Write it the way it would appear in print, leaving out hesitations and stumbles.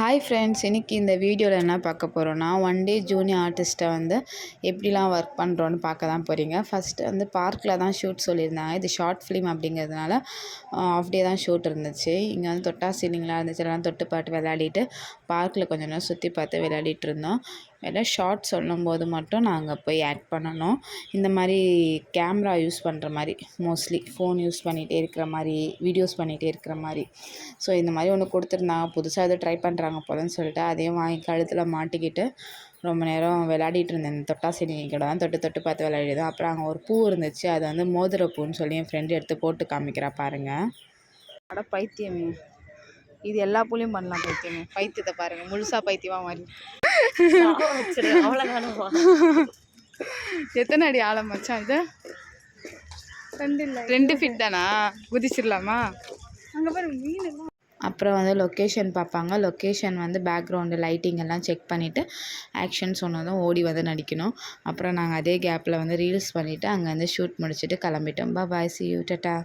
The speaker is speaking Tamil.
ஹாய் ஃப்ரெண்ட்ஸ், இன்றைக்கி இந்த வீடியோவில் என்ன பார்க்க போகிறோன்னா, ஒன் டே ஜூனியர் ஆர்டிஸ்ட்டை வந்து எப்படிலாம் ஒர்க் பண்ணுறோன்னு பார்க்க தான் போகிறீங்க. ஃபஸ்ட்டு வந்து பார்க்கில் தான் ஷூட் சொல்லியிருந்தாங்க. இது ஷார்ட் ஃபிலிம் அப்படிங்கிறதுனால ஆஃப் டே தான் ஷூட் இருந்துச்சு. இங்கே வந்து தொட்டா சீலிங்லாம் இருந்துச்சு. எல்லாம் தொட்டு பாட்டு விளையாடிட்டு பார்க்கில் கொஞ்சம் நேரம் சுற்றி பார்த்து விளையாடிட்டு இருந்தோம். எல்லாம் ஷார்ட் சொல்லும்போது மட்டும் நாங்கள் போய் ஆக்ட் பண்ணணும். இந்த மாதிரி கேமரா யூஸ் பண்ணுற மாதிரி, மோஸ்ட்லி ஃபோன் யூஸ் பண்ணிகிட்டே இருக்கிற மாதிரி, வீடியோஸ் பண்ணிகிட்டே இருக்கிற மாதிரி. ஸோ இந்த மாதிரி ஒன்று கொடுத்துருந்தாங்க. புதுசாக எதுவும் ட்ரை பண்ணுறாங்க போலன்னு சொல்லிட்டு அதையும் வாங்கி கழுத்தில் மாட்டிக்கிட்டு ரொம்ப நேரம் விளையாடிட்டு இருந்தேன். இந்த தொட்டா சீலிங்கோட தான் தொட்டு தொட்டு பார்த்து விளையாடிதான். அப்புறம் அங்கே ஒரு பூ இருந்துச்சு, அது வந்து மோதிர பூன்னு சொல்லி என் ஃப்ரெண்டு எடுத்து போட்டு காமிக்கிறா பாருங்கள். அட பைத்தியமே, இது எல்லா பூலையும் பண்ணலாம். பைத்தியமே, பைத்தியத்தை பாருங்கள், முழுசாக பைத்தியமாக மாதிரி. எத்தனை அடி ஆழம் வச்சான் இது? 2 ஃபீட் தானா? குதிச்சிடலாமா? அங்கே பாருங்க மீன். அப்புறம் வந்து லொக்கேஷன் பார்ப்பாங்க. லொக்கேஷன் வந்து பேக்ரவுண்டு லைட்டிங் எல்லாம் செக் பண்ணிவிட்டு ஆக்ஷன் சொன்னதும் ஓடி வந்து நடிக்கணும். அப்புறம் நாங்கள் அதே கேப்பில் வந்து ரீல்ஸ் பண்ணிவிட்டு அங்கே வந்து ஷூட் முடிச்சுட்டு கிளம்பிட்டோம். பாய், see you, டாட்டா.